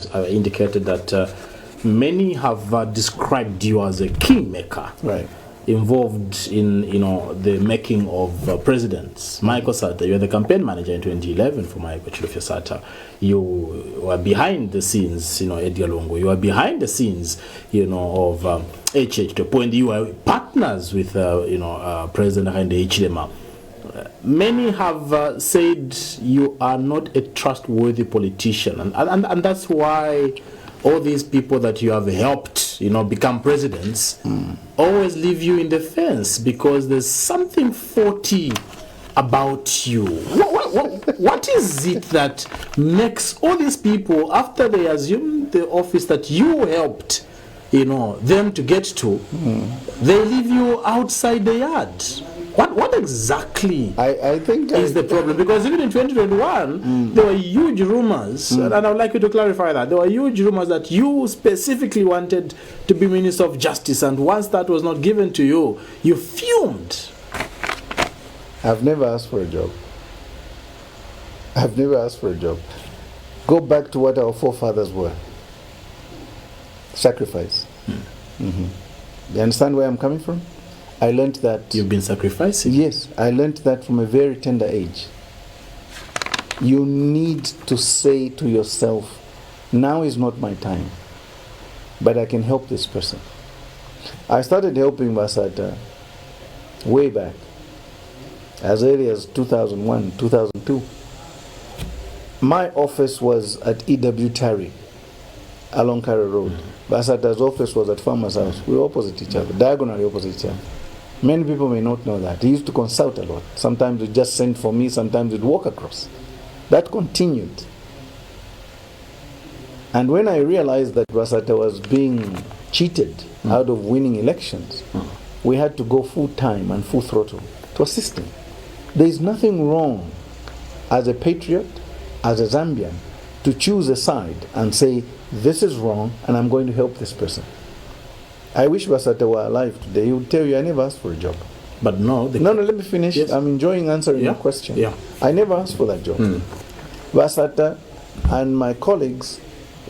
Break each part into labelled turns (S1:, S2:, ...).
S1: indicated that many have described you as a kingmaker,
S2: right,
S1: involved in the making of presidents. Michael Sata, you were the campaign manager in 2011 for Michael Chilufya Sata. You were behind the scenes, Edgar Lungu. You were behind the scenes, of HH, to the point you were partners with, President Hakainde Hichilema. Many have said you are not a trustworthy politician, and that's why all these people that you have helped, become presidents, always leave you in the fence because there's something faulty about you. What is it that makes all these people, after they assume the office that you helped, them to get to, they leave you outside the yard? What exactly
S2: I think
S1: is the problem? Because even in 2021, there were huge rumors, and I would like you to clarify that. There were huge rumors that you specifically wanted to be Minister of Justice, and once that was not given to you, you fumed.
S2: I've never asked for a job. I've never asked for a job. Go back to what our forefathers were. Sacrifice. You understand where I'm coming from? I learned that...
S1: You've been sacrificing?
S2: Yes, I learned that from a very tender age. You need to say to yourself, now is not my time, but I can help this person. I started helping Basata way back, as early as 2001, 2002. My office was at EW Tari, along Kara Road. Basata's office was at Farmer's House. We were opposite each other, diagonally opposite each other. Many people may not know that. He used to consult a lot. Sometimes he'd just send for me, sometimes he'd walk across. That continued. And when I realized that Basata was being cheated out of winning elections, we had to go full time and full throttle to assist him. There is nothing wrong as a patriot, as a Zambian, to choose a side and say, this is wrong and I'm going to help this person. I wish Basata were alive today. He would tell you, I never asked for a job.
S1: But no.
S2: No, let me finish. Yes. I'm enjoying answering your question.
S1: Yeah.
S2: I never asked for that job. Basata and my colleagues,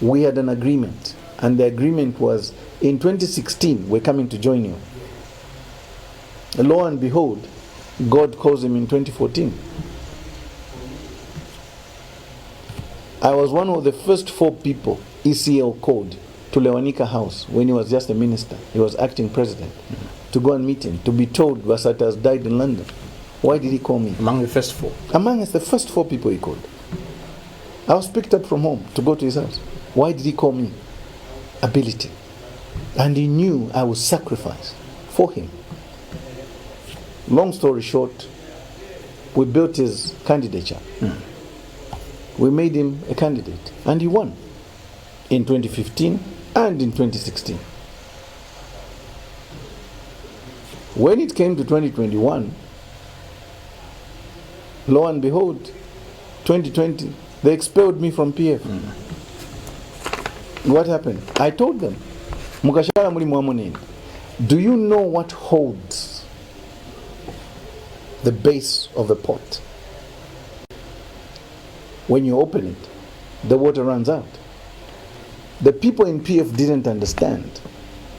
S2: we had an agreement. And the agreement was, in 2016, we're coming to join you. Lo and behold, God calls him in 2014. I was one of the first 4 people ECL called to Lewanika House when he was just a minister. He was acting president. To go and meet him, to be told Basata has died in London. Why did he call me?
S1: Among the first 4?
S2: Among the first 4 people he called. I was picked up from home to go to his house. Why did he call me? Ability. And he knew I would sacrifice for him. Long story short, we built his candidature. We made him a candidate, and he won in 2015 and in 2016. When it came to 2021, lo and behold, 2020, they expelled me from PF. What happened? I told them, do you know what holds the base of the pot? When you open it, the water runs out. The people in PF didn't understand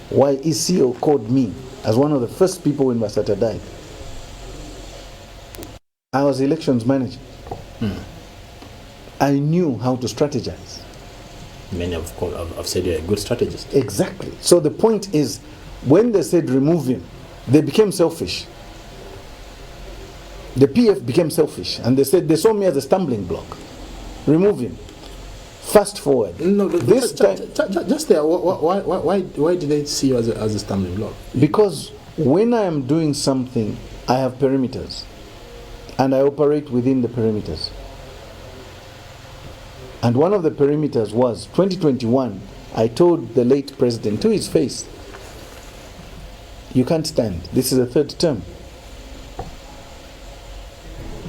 S2: why ECL called me as one of the first people when Basata died. I was elections manager. I knew how to strategize.
S1: Many have said you're a good strategist.
S2: Exactly. So the point is, when they said remove him, they became selfish. The PF became selfish, and they said they saw me as a stumbling block. Remove him. Fast forward.
S1: No, this time, just there. Why did they see you as a stumbling block?
S2: Because when I am doing something, I have perimeters, and I operate within the perimeters. And one of the perimeters was 2021. I told the late president to his face, "You can't stand. This is a 3rd term."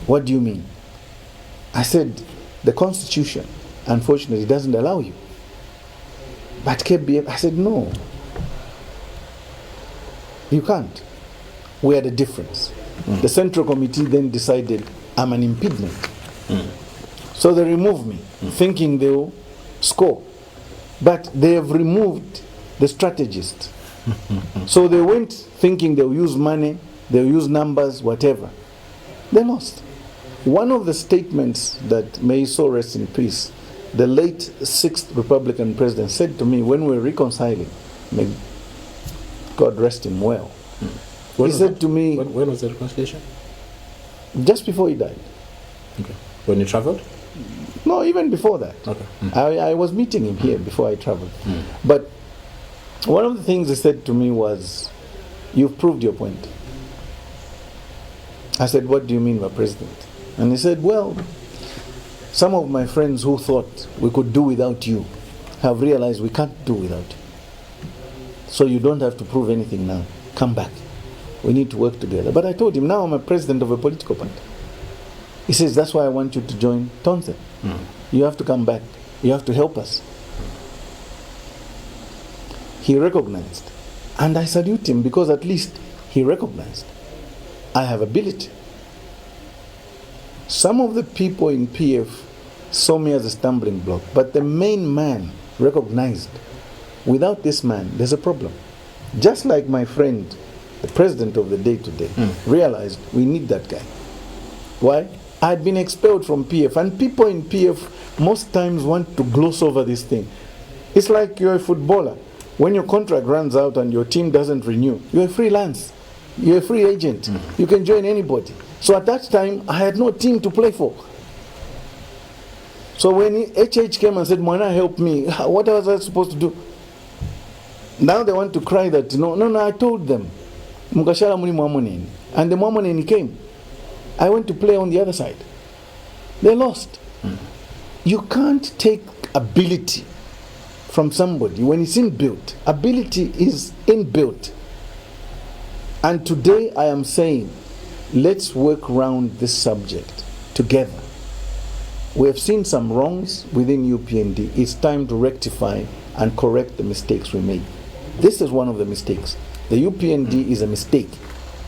S2: What do you mean? I said, the Constitution, unfortunately, doesn't allow you. But KBF, I said, no. You can't. We had a difference. The Central Committee then decided I'm an impediment. So they removed me, thinking they will score. But they have removed the strategist. So they went thinking they'll use money, they'll use numbers, whatever. They lost. One of the statements that, may so rest in peace, the late 6th Republican president said to me when we were reconciling, may God rest him well. He said to me...
S1: When was the reconciliation?
S2: Just before he died.
S1: Okay. When you traveled?
S2: No, even before that.
S1: Okay.
S2: I was meeting him here before I traveled. But one of the things he said to me was, "You've proved your point." I said, "What do you mean by president?" And he said, "Well, some of my friends who thought we could do without you have realized we can't do without you. So you don't have to prove anything now. Come back. We need to work together." But I told him, now I'm a president of a political party. He says, "That's why I want you to join TONSE. You have to come back. You have to help us." He recognized. And I salute him because at least he recognized I have ability. Some of the people in PF saw me as a stumbling block, but the main man recognized, without this man, there's a problem. Just like my friend, the president of the day today, realized we need that guy. Why? I had been expelled from PF, and people in PF most times want to gloss over this thing. It's like you're a footballer. When your contract runs out and your team doesn't renew, you're a freelance. You're a free agent. You can join anybody. So at that time, I had no team to play for. So when HH came and said, "Mwana, help me," what was I supposed to do? Now they want to cry that, no, I told them. Mukashala muli mwamoneni. And the mwamoneni came. I went to play on the other side. They lost. You can't take ability from somebody when it's inbuilt. Ability is inbuilt. And today I am saying, let's work around this subject together. We have seen some wrongs within UPND. It's time to rectify and correct the mistakes we made. This is one of the mistakes. The UPND is a mistake.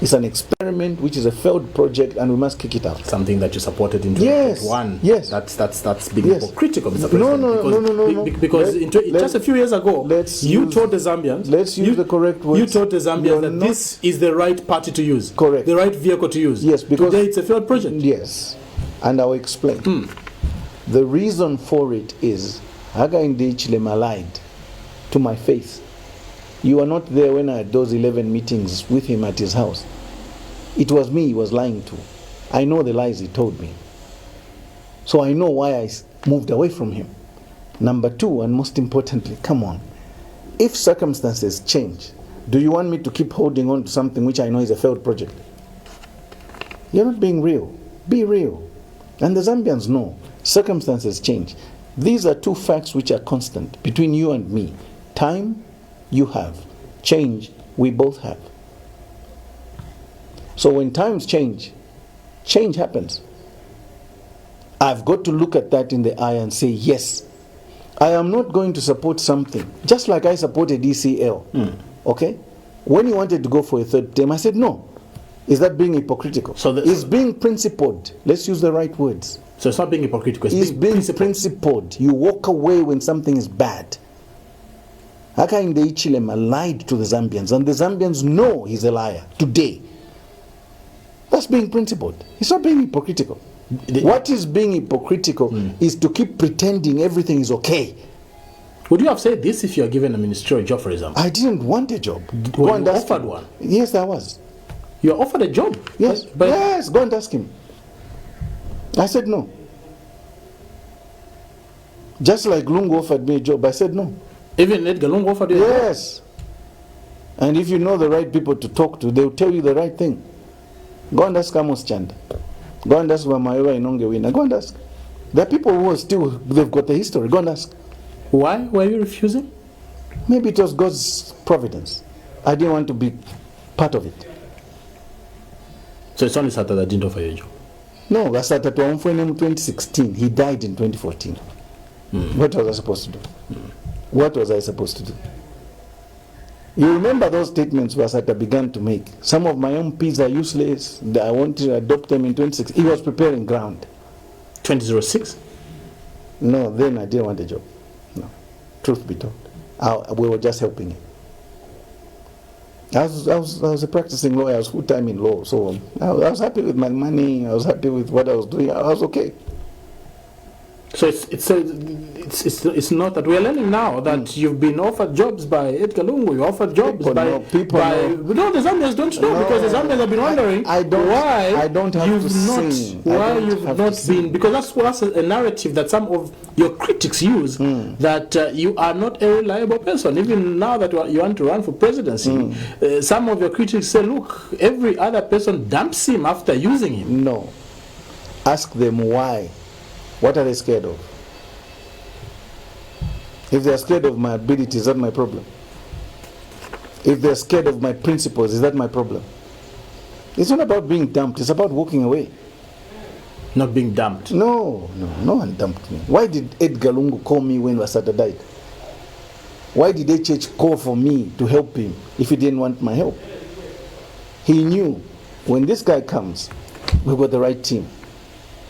S2: It's an experiment which is a failed project, and we must kick it out.
S1: Something that you supported in 2021.
S2: Yes.
S1: That's being hypocritical, Mr. President.
S2: No.
S1: Because just a few years ago, you told the Zambians.
S2: Let's use the correct words.
S1: You told the Zambians that this is the right party to use.
S2: Correct.
S1: The right vehicle to use.
S2: Yes, because
S1: today it's a failed project.
S2: Yes, and I'll explain. The reason for it is Hakainde Hichilema lied to my face. You were not there when I had those 11 meetings with him at his house. It was me he was lying to. I know the lies he told me. So I know why I moved away from him. Number two, and most importantly, come on. If circumstances change, do you want me to keep holding on to something which I know is a failed project? You're not being real. Be real. And the Zambians know. Circumstances change. These are two facts which are constant between you and me. Time, you have. Change, we both have. So when times change, change happens. I've got to look at that in the eye and say, yes, I am not going to support something, just like I supported ECL. Okay? When he wanted to go for a third term, I said, no. Is that being hypocritical? So it's being principled. Let's use the right words.
S1: So it's not being hypocritical,
S2: it's being principled. You walk away when something is bad. Hakainde Hichilema lied to the Zambians, and the Zambians know he's a liar today. That's being principled. It's not being hypocritical. What is being hypocritical is to keep pretending everything is okay.
S1: Would you have said this if you are given a ministerial job, for example?
S2: I didn't want a job.
S1: Were you offered one?
S2: Yes, I was.
S1: You were offered a job?
S2: Yes. Yes, go and ask him. I said no. Just like Lungu offered me a job, I said no.
S1: Even Edgar Lungu offered you a job?
S2: Yes. And if you know the right people to talk to, they'll tell you the right thing. Go and ask Amos Chanda. Go and ask Wamayowa Inonge Wina. Go and ask. There are people who are still, they've got the history. Go and ask.
S1: Why were you refusing?
S2: Maybe it was God's providence. I didn't want to be part of it.
S1: So it's only Sata that didn't offer you a job?
S2: No, Sata Tuamfwene in 2016. He died in 2014. What was I supposed to do? What was I supposed to do? You remember those statements Vasata began to make. Some of my MPs are useless. I want to adopt them in 2016. He was preparing ground.
S1: 2006?
S2: No, then I didn't want a job. No. truth be told. We were just helping him. I was a practicing lawyer. I was full-time in law, so I was happy with my money. I was happy with what I was doing. I was okay.
S1: So it's not that we're learning now that you've been offered jobs by Edgar Lungu. You offered jobs
S2: People
S1: by
S2: know, people
S1: by
S2: know.
S1: no, the Zambians don't know, because the Zambians have been wondering
S2: I don't have
S1: you've
S2: to
S1: not
S2: sing.
S1: why you've not been, because that's a narrative that some of your critics use, that you are not a reliable person. Even now that you want to run for presidency, some of your critics say, look, every other person dumps him after using him.
S2: No. Ask them why. What are they scared of? If they are scared of my ability, is that my problem? If they are scared of my principles, is that my problem? It's not about being dumped, it's about walking away.
S1: Not being dumped.
S2: No one dumped me. Why did Edgar Lungu call me when Lasata died? Why did HH call for me to help him if he didn't want my help? He knew when this guy comes, we've got the right team.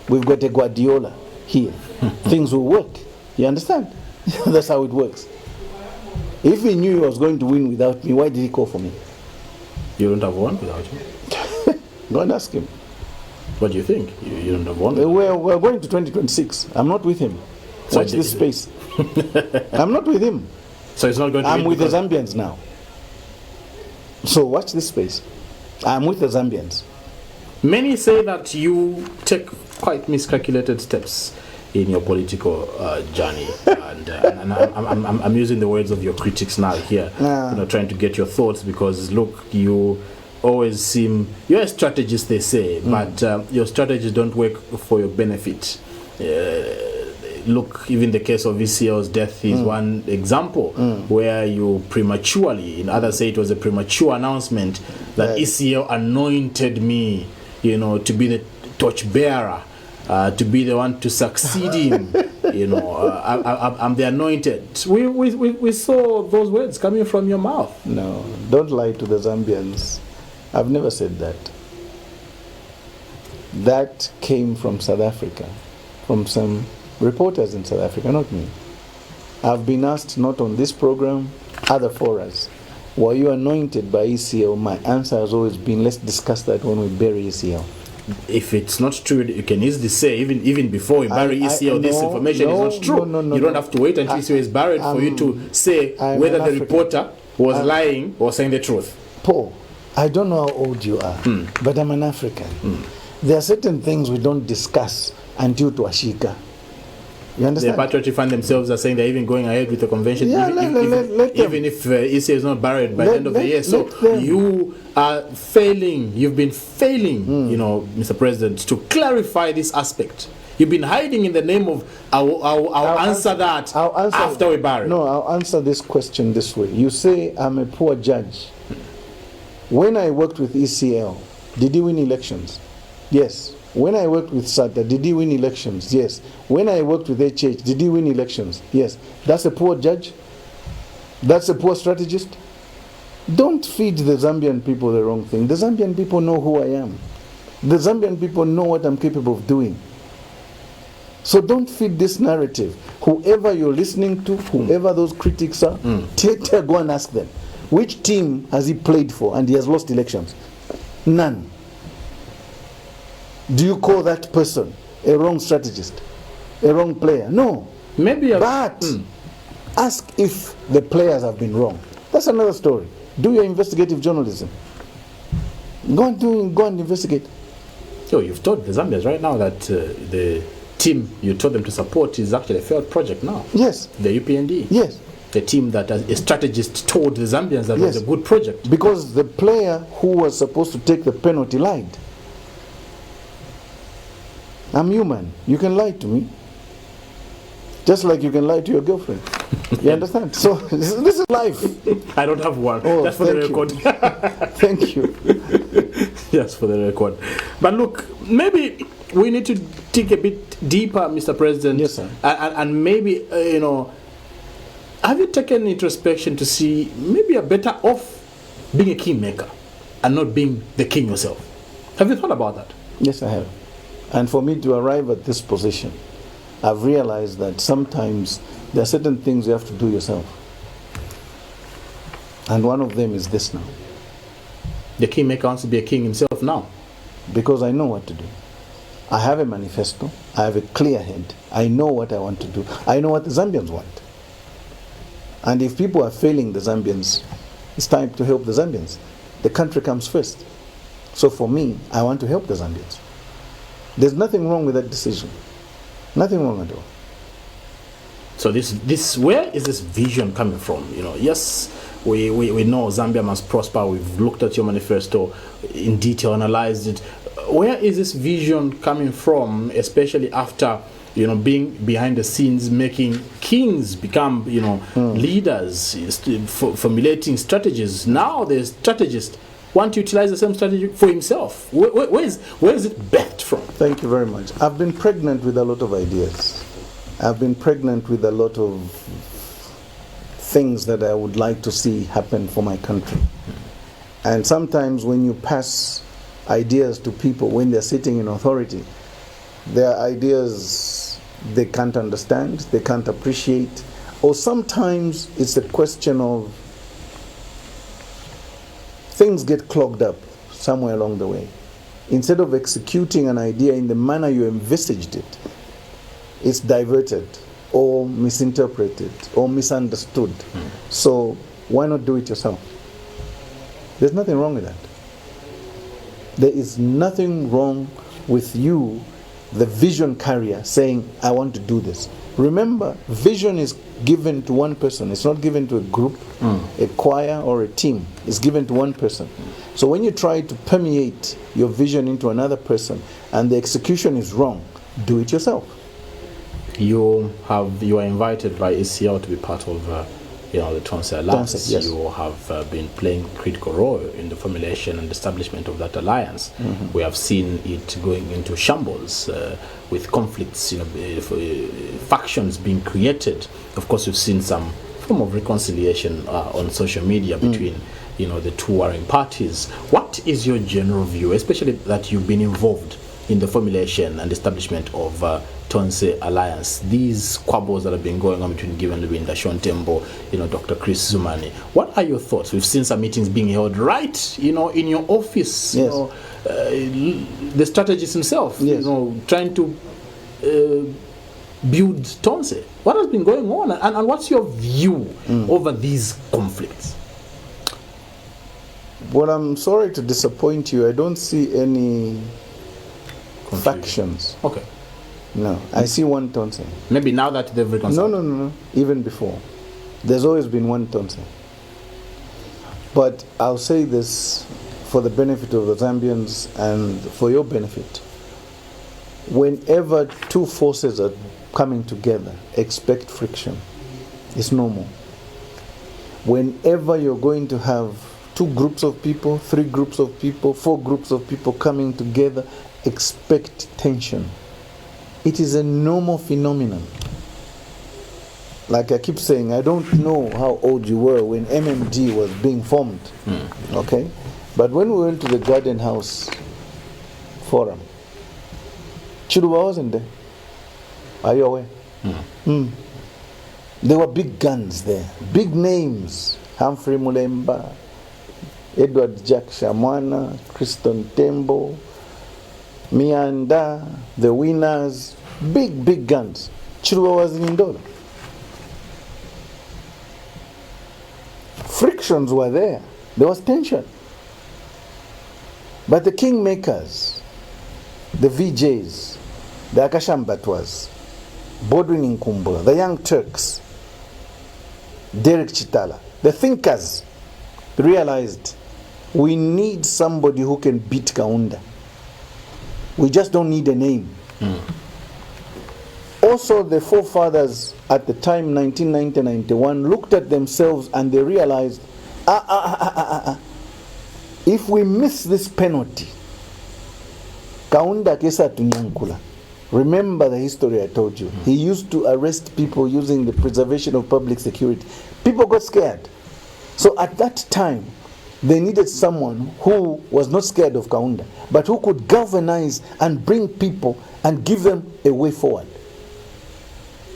S2: We've got a Guardiola here. Things will work. You understand? That's how it works. If he knew he was going to win without me, why did he call for me?
S1: You don't have won without him.
S2: Go and ask him.
S1: What do you think? You don't have won?
S2: We're going to 2026. I'm not with him.
S1: So
S2: Watch this space. I'm not with him.
S1: So it's not going to
S2: I'm
S1: win
S2: with the
S1: because-
S2: Zambians now. So watch this space. I'm with the Zambians.
S1: Many say that you take quite miscalculated steps in your political journey, and I'm using the words of your critics now here, trying to get your thoughts, because look, you always seem, you're a strategist, they say, but your strategies don't work for your benefit. Look, even the case of ECL's death is one example where you prematurely, in others say it was a premature announcement that ECL anointed me, to be the torchbearer, to be the one to succeed him. I'm the anointed. We saw those words coming from your mouth.
S2: No, don't lie to the Zambians. I've never said that. That came from South Africa, from some reporters in South Africa, not me. I've been asked, not on this program, other forums, were you anointed by ECL? My answer has always been, let's discuss that when we bury ECL.
S1: If it's not true, you can easily say, even before we bury ECL, this information is not true. You don't have to wait until ECL is buried for you to say whether the reporter was lying or saying the truth.
S2: Paul, I don't know how old you are, but I'm an African. There are certain things we don't discuss until Tuashika. You understand?
S1: The patriotic find themselves are saying they're even going ahead with the convention, even if ECL is not buried by the end of the year. So you are failing. You've been failing, Mr. President, to clarify this aspect. You've been hiding in the name of I'll answer that after we bury.
S2: No, I'll answer this question this way. You say I'm a poor judge. When I worked with ECL, did he win elections? Yes. When I worked with SATA, did he win elections? Yes. When I worked with HH, did he win elections? Yes. That's a poor judge? That's a poor strategist? Don't feed the Zambian people the wrong thing. The Zambian people know who I am. The Zambian people know what I'm capable of doing. So don't feed this narrative. Whoever you're listening to, whoever those critics are, go and ask them. Which team has he played for and he has lost elections? None. Do you call that person a wrong strategist? A wrong player? No. But ask if the players have been wrong. That's another story. Do your investigative journalism. Go and investigate.
S1: So you've told the Zambians right now that the team you told them to support is actually a failed project now.
S2: Yes.
S1: The UPND.
S2: Yes.
S1: The team that a strategist told the Zambians that was a good project.
S2: Because the player who was supposed to take the penalty lied. I'm human. You can lie to me. Just like you can lie to your girlfriend. You understand? So this is life.
S1: I don't have one.
S2: Oh,
S1: that's for the record.
S2: Thank you.
S1: Yes, for the record. But look, maybe we need to dig a bit deeper, Mr. President.
S2: Yes, sir.
S1: And maybe, have you taken introspection to see maybe you're better off being a kingmaker and not being the king yourself? Have you thought about that?
S2: Yes, I have. And for me to arrive at this position, I've realized that sometimes There are certain things you have to do yourself. And one of them is this now.
S1: The kingmaker wants to be a king himself now.
S2: Because I know what to do. I have a manifesto. I have a clear head. I know what I want to do. I know what the Zambians want. And if people are failing the Zambians, it's time to help the Zambians. The country comes first. So for me, I want to help the Zambians. There's nothing wrong with that decision. Nothing wrong at all.
S1: So this where is this vision coming from? You know, yes, we know Zambia must prosper. We've looked at your manifesto in detail, analyzed it. Where is this vision coming from, especially after, you know, being behind the scenes, making kings become, you know, leaders, formulating strategies? Now the strategist want to utilize the same strategy for himself. Where is it birthed from?
S2: Thank you very much. I've been pregnant with a lot of ideas. I've been pregnant with a lot of things that I would like to see happen for my country. And sometimes when you pass ideas to people when they're sitting in authority, their ideas they can't understand, they can't appreciate, or sometimes it's a question of things get clogged up somewhere along the way. Instead of executing an idea in the manner you envisaged it, it's diverted or misinterpreted or misunderstood. So why not do it yourself? There's nothing wrong with that. There is nothing wrong with you, the vision carrier, saying, I want to do this. Remember, vision is given to one person. It's not given to a group, a choir, or a team. It's given to one person. So when you try to permeate your vision into another person and the execution is wrong, do it yourself. You
S1: are invited by ECL to be part of the TONSE Alliance.
S2: TONSE, yes.
S1: You have been playing a critical role in the formulation and establishment of that alliance. We have seen it going into shambles with conflicts, factions being created. Of course, we've seen some form of reconciliation on social media between the two warring parties. What is your general view, especially that you've been involved in the formulation and establishment of TONSE Alliance, these squabbles that have been going on between Given Lubinda, Sean Tembo, Dr. Chris Zumani? What are your thoughts? We've seen some meetings being held right, in your office,
S2: yes.
S1: The strategist himself,
S2: yes.
S1: Trying to build TONSE. What has been going on, and what's your view over these conflicts?
S2: Well, I'm sorry to disappoint you. I don't see any factions.
S1: Okay.
S2: No, I see one TONSE.
S1: Maybe now that they've reconciled.
S2: No. Even before. There's always been one TONSE. But I'll say this for the benefit of the Zambians and for your benefit. Whenever two forces are coming together, expect friction. It's normal. Whenever you're going to have 2 groups of people, 3 groups of people, 4 groups of people coming together, expect tension. It is a normal phenomenon. Like I keep saying, I don't know how old you were when MMD was being formed. Okay? But when we went to the Garden House Forum, Chiluba wasn't there. Are you aware? There were big guns there, big names. Humphrey Mulemba, Edward Jack Shamwana, Kriston Tembo, Mianda, the winners, big guns. Chiluba was in Ndola. Frictions were there. There was tension. But the kingmakers, the VJs, the Akashambatwas, Bodwin Nkumbula, the Young Turks, Derek Chitala, the thinkers realized we need somebody who can beat Kaunda. We just don't need a name. Also, the forefathers at the time, 1990-91, looked at themselves and they realized, if we miss this penalty, Kaunda kesa tunyankula. Remember the history I told you. He used to arrest people using the preservation of public security. People got scared. So at that time, they needed someone who was not scared of Kaunda, but who could galvanize and bring people and give them a way forward.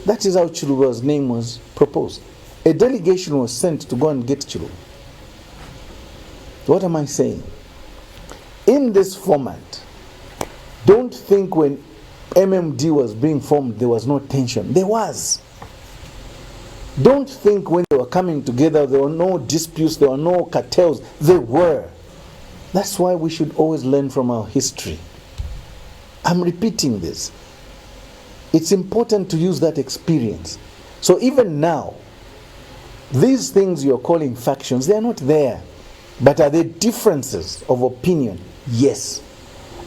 S2: That is how Chiluba's name was proposed. A delegation was sent to go and get Chiluba. What am I saying? In this format, don't think when MMD was being formed there was no tension. There was. Don't think when they were coming together there were no disputes, there were no cartels. There were. That's why we should always learn from our history. I'm repeating this. It's important to use that experience. So even now, these things you're calling factions, they're not there. But are there differences of opinion? Yes.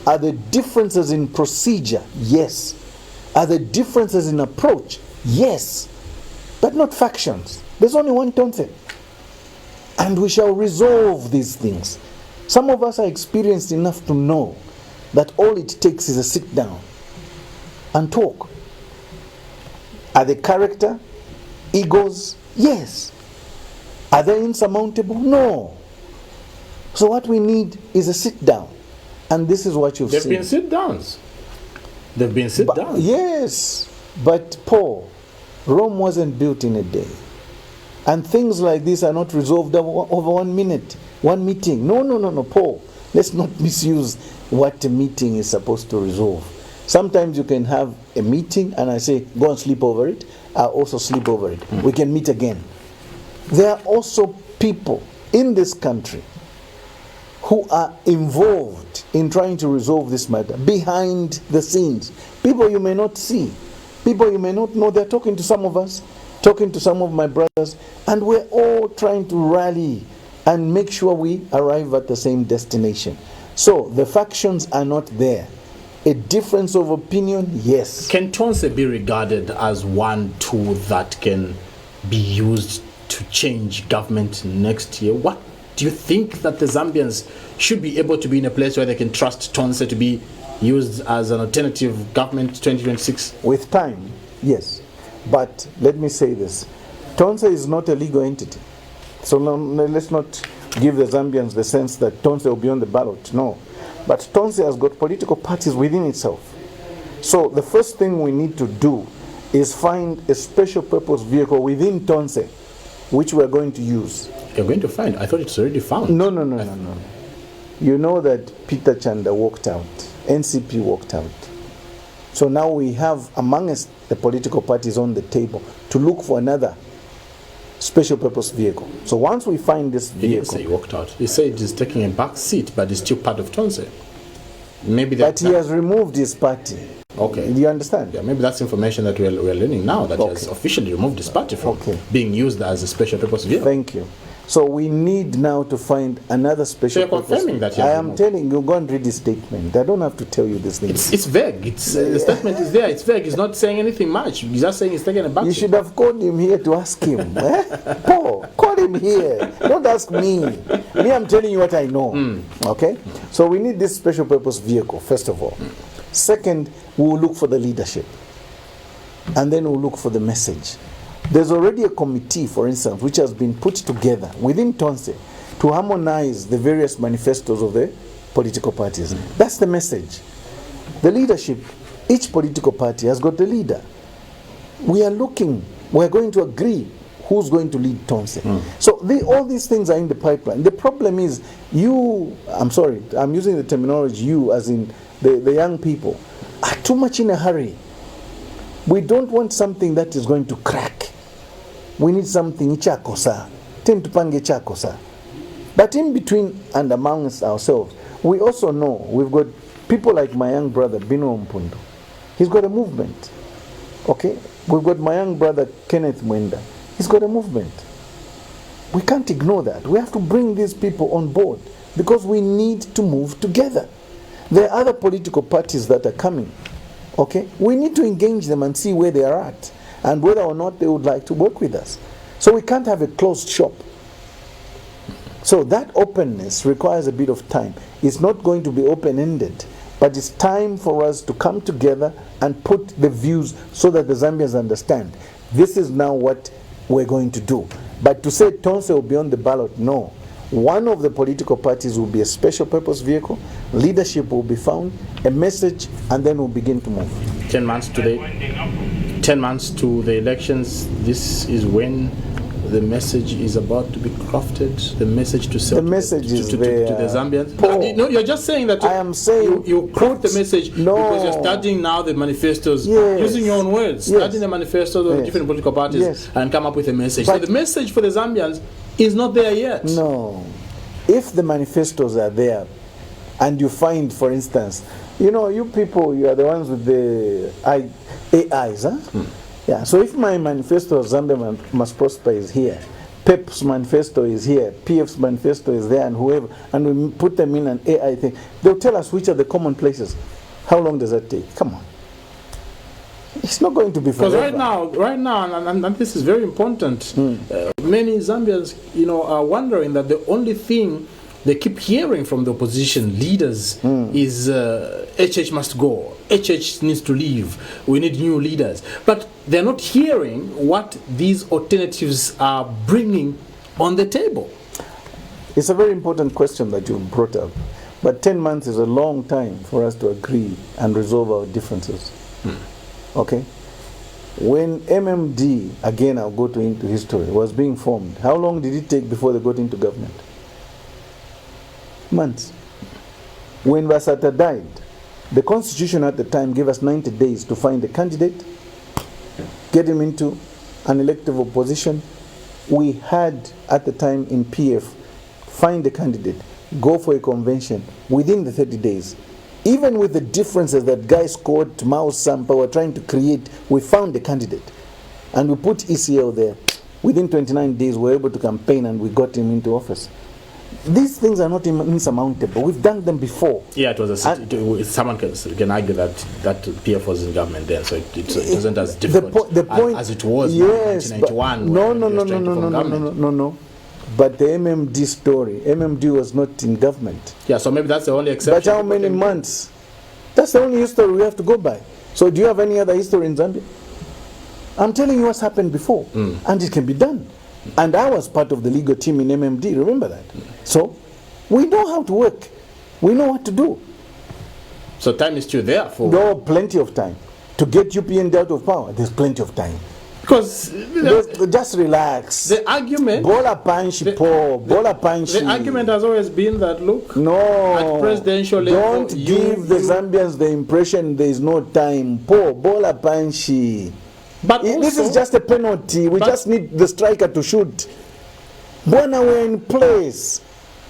S2: Are there differences in procedure? Yes. Are there differences in approach? Yes. But not factions. There's only one Tonse. And we shall resolve these things. Some of us are experienced enough to know that all it takes is a sit down and talk. Are they character, egos? Yes. Are they insurmountable? No. So what we need is a sit down. And this is what you've seen.
S1: There have been sit downs. There have been sit downs.
S2: Yes. But Paul, Rome wasn't built in a day. And things like this are not resolved over 1 minute, one meeting. No, Paul. Let's not misuse what a meeting is supposed to resolve. Sometimes you can have a meeting and I say, go and sleep over it. I'll also sleep over it. We can meet again. There are also people in this country who are involved in trying to resolve this matter behind the scenes. People you may not see. People you may not know. They're talking to some of us, talking to some of my brothers, and we're all trying to rally and make sure we arrive at the same destination. So the factions are not there. A difference of opinion, yes.
S1: Can Tonse be regarded as one tool that can be used to change government next year? What do you think that the Zambians should be able to be in a place where they can trust Tonse to be used as an alternative government 2026?
S2: With time, yes. But let me say this. Tonse is not a legal entity. So let's not give the Zambians the sense that Tonse will be on the ballot. No. But Tonse has got political parties within itself. So the first thing we need to do is find a special purpose vehicle within Tonse, which we're going to use.
S1: You're going to find? I thought it's already found.
S2: No. You know that Peter Chanda walked out. NCP walked out. So now we have amongst the political parties on the table to look for another special purpose vehicle. So once we find this vehicle...
S1: He didn't say he walked out. He said he's taking a back seat, but he's still part of Tonse. Maybe
S2: but he has removed his party.
S1: Okay.
S2: Do you understand?
S1: Yeah, maybe that's information that we're learning now, that he has officially removed his party from being used as a special purpose vehicle.
S2: Thank you. So we need now to find another special purpose.
S1: So you're confirming that
S2: I am telling you, go and read the statement. I don't have to tell you this thing.
S1: It's vague. The statement is there. It's vague. He's not saying anything much. He's just saying he's taking a back.
S2: You should have called him here to ask him. Paul, call him here. Don't ask me. Me, I'm telling you what I know. Okay? So we need this special purpose vehicle, first of all. Second, we will look for the leadership. And then we'll look for the message. There's already a committee, for instance, which has been put together within Tonse to harmonize the various manifestos of the political parties. That's the message. The leadership, each political party has got a leader. We're going to agree who's going to lead Tonse. So all these things are in the pipeline. The problem is I'm using the terminology you as in the young people, are too much in a hurry. We don't want something that is going to crack. We need something ichakosa. Tentupange chakosa. But in between and amongst ourselves, we also know we've got people like my young brother Bino Mpundu. He's got a movement. Okay? We've got my young brother Kenneth Mwenda. He's got a movement. We can't ignore that. We have to bring these people on board because we need to move together. There are other political parties that are coming. Okay? We need to engage them and see where they are at and whether or not they would like to work with us. So we can't have a closed shop. So that openness requires a bit of time. It's not going to be open-ended, but it's time for us to come together and put the views so that the Zambians understand this is now what we're going to do. But to say Tonse will be on the ballot, no. One of the political parties will be a special purpose vehicle, leadership will be found, a message, and then we'll begin to move.
S1: 10 months today, 10 months to the elections. This is when the message is about to be crafted. The message to sell
S2: the message is
S1: to the Zambians.
S2: Paul,
S1: No, you're just saying that.
S2: I am saying
S1: you craft the message because you're studying now the manifestos, using your own words, studying the manifestos of different political parties, and come up with a message.
S2: But
S1: so the message for the Zambians is not there yet.
S2: No. If the manifestos are there, and you find, for instance, you people, you are the ones with the AIs, huh? Yeah, so if my manifesto of Zambia must prosper is here, PEP's manifesto is here, PF's manifesto is there, and whoever, and we put them in an AI thing, they'll tell us which are the common places. How long does that take? Come on. It's not going to be forever.
S1: Because right now, and this is very important, many Zambians, are wondering that the only thing they keep hearing from the opposition leaders is HH must go, HH needs to leave, we need new leaders. But they're not hearing what these alternatives are bringing on the table.
S2: It's a very important question that you brought up. But 10 months is a long time for us to agree and resolve our differences. Okay? When MMD, again I'll go into history, was being formed, how long did it take before they got into government? Months. When Basata died, the constitution at the time gave us 90 days to find a candidate, get him into an elective opposition. We had at the time in PF, find a candidate, go for a convention within the 30 days. Even with the differences that guys called Mao Sampa were trying to create, we found a candidate. And we put ECL there. Within 29 days, we were able to campaign and we got him into office. These things are not insurmountable. We've done them before.
S1: Yeah, it was someone can argue that PF was in government then, so it wasn't as difficult as it was in 1991.
S2: No. But the MMD story, MMD was not in government.
S1: Yeah, so maybe that's the only exception.
S2: But how many months? That's the only history we have to go by. So do you have any other history in Zambia? I'm telling you what's happened before, and it can be done. And I was part of the legal team in MMD, remember that? So, we know how to work. We know what to do.
S1: So time is still there for...
S2: No, plenty of time. To get UPND out of power, there's plenty of time.
S1: Because...
S2: just relax.
S1: The argument...
S2: The
S1: argument has always been that, look...
S2: No.
S1: At presidential level...
S2: Don't give the Zambians the impression there is no time. Bola Panshi. But this is just a penalty. We just need the striker to shoot. Bwana, we're in place.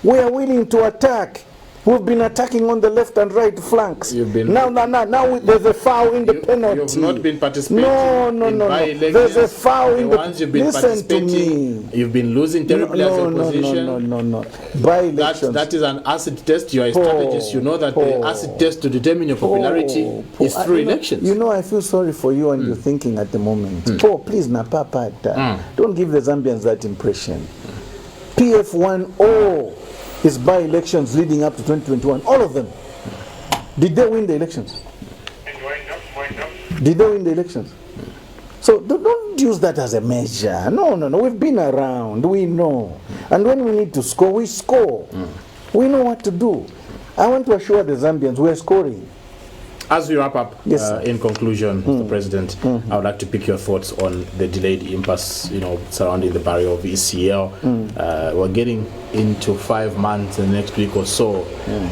S2: We are willing to attack. We've been attacking on the left and right flanks. Now there's a foul in the penalty.
S1: You've not been participating
S2: No. There's a foul in the... Listen to me.
S1: You've been losing terribly as a opposition.
S2: No. By elections.
S1: That is an acid test. You are a strategist. You know that the acid test to determine your popularity is through elections.
S2: I feel sorry for you and you're thinking at the moment. Please, don't give the Zambians that impression. PF won all his by-elections leading up to 2021, all of them. Did they win the elections? Did they win the elections? So don't use that as a measure. No. We've been around. We know. And when we need to score, we score. We know what to do. I want to assure the Zambians we're scoring.
S1: As we wrap up, in conclusion, Mr. President, I would like to pick your thoughts on the delayed impasse, surrounding the barrier of ECL. We're getting into 5 months in the next week or so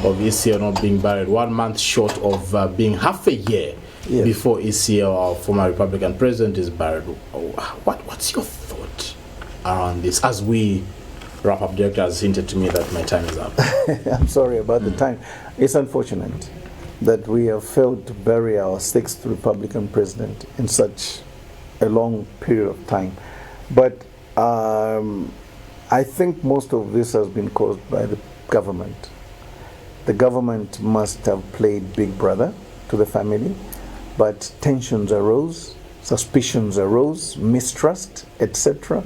S1: of ECL not being barred. 1 month short of being half a year before ECL, our former Republican president, is barred. What's your thought around this as we wrap up? Director has hinted to me that my time is up.
S2: I'm sorry about the time. It's unfortunate that we have failed to bury our 6th Republican president in such a long period of time. But I think most of this has been caused by the government. The government must have played big brother to the family, but tensions arose, suspicions arose, mistrust, etc.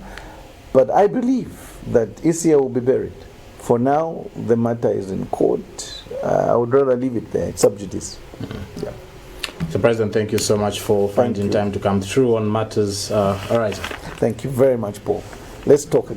S2: But I believe that ECL will be buried. For now, the matter is in court. I would rather leave it there. It's sub judice. Yeah.
S1: So, President, thank you so much for finding time to come through on matters. All right.
S2: Thank you very much, Paul. Let's talk again.